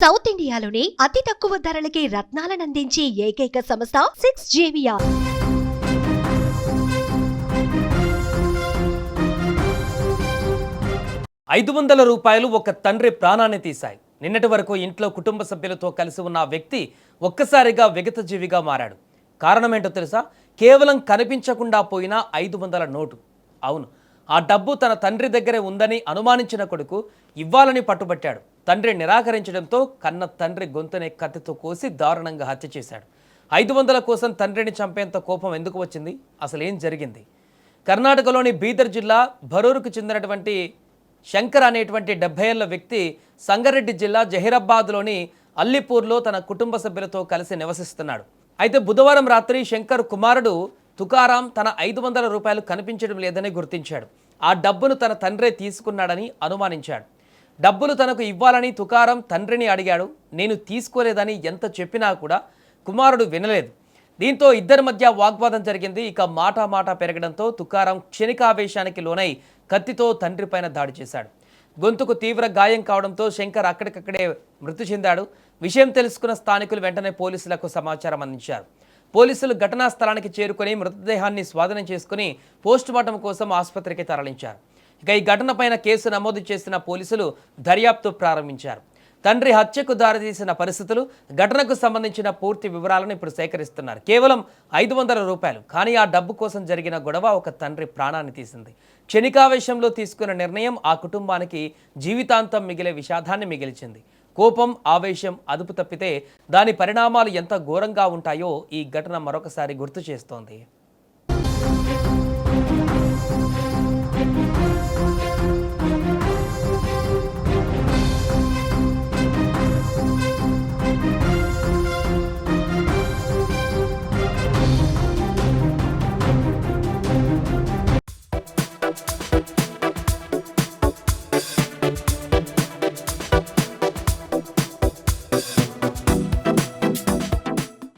South ఇండియాలోని అతి తక్కువ ధరలకి రత్నాలనందించే ఏకైక సంస్థ 6JVR. 500 రూపాయలు ఒక తండ్రి ప్రాణాన్ని తీశాయి. నిన్నటి వరకు ఇంట్లో కుటుంబ సభ్యులతో కలిసి ఉన్న వ్యక్తి ఒక్కసారిగా విగతజీవిగా మారాడు. కారణమేంటో తెలుసా? కేవలం కనిపించకుండా పోయిన 500 నోటు. అవును, ఆ డబ్బు తన తండ్రి దగ్గరే ఉందని అనుమానించిన కొడుకు ఇవ్వాలని పట్టుబట్టాడు. తండ్రి నిరాకరించడంతో కన్న తండ్రి గొంతునే కత్తితో కోసి దారుణంగా హత్య చేశాడు. 500 కోసం తండ్రిని చంపేంత కోపం ఎందుకు వచ్చింది? అసలు ఏం జరిగింది? కర్ణాటకలోని బీదర్ జిల్లా భరూరుకు చెందినటువంటి శంకర్ అనేటువంటి 70 ఏళ్ల వ్యక్తి సంగారెడ్డి జిల్లా జహీరాబాద్లోని అల్లిపూర్లో తన కుటుంబ సభ్యులతో కలిసి నివసిస్తున్నాడు. అయితే బుధవారం రాత్రి శంకర్ కుమారుడు తుకారాం తన 500 రూపాయలు కనిపించడం లేదని గుర్తించాడు. ఆ డబ్బును తన తండ్రే తీసుకున్నాడని అనుమానించాడు. డబ్బులు తనకు ఇవ్వాలని తుకారాం తండ్రిని అడిగాడు. నేను తీసుకోలేదని ఎంత చెప్పినా కూడా కుమారుడు వినలేదు. దీంతో ఇద్దరి మధ్య వాగ్వాదం జరిగింది. ఇక మాట పెరగడంతో తుకారాం క్షణికావేశానికి లోనై కత్తితో తండ్రి పైన దాడి చేశాడు. గొంతుకు తీవ్ర గాయం కావడంతో శంకర్ అక్కడికక్కడే మృతి చెందాడు. విషయం తెలుసుకున్న స్థానికులు వెంటనే పోలీసులకు సమాచారం అందించారు. పోలీసులు ఘటనా స్థలానికి చేరుకుని మృతదేహాన్ని స్వాధీనం చేసుకుని పోస్టుమార్టం కోసం ఆసుపత్రికి తరలించారు. ఇక ఈ ఘటనపైన కేసు నమోదు చేసిన పోలీసులు దర్యాప్తు ప్రారంభించారు. తండ్రి హత్యకు దారితీసిన పరిస్థితులు, ఘటనకు సంబంధించిన పూర్తి వివరాలను ఇప్పుడు సేకరిస్తున్నారు. కేవలం 500 రూపాయలు, కానీ ఆ డబ్బు కోసం జరిగిన గొడవ ఒక తండ్రి ప్రాణాన్ని తీసింది. క్షణికావేశంలో తీసుకున్న నిర్ణయం ఆ కుటుంబానికి జీవితాంతం మిగిలే విషాదాన్ని మిగిల్చింది. కోపం, ఆవేశం అదుపు తప్పితే దాని పరిణామాలు ఎంత ఘోరంగా ఉంటాయో ఈ ఘటన మరొకసారి గుర్తు చేస్తోంది.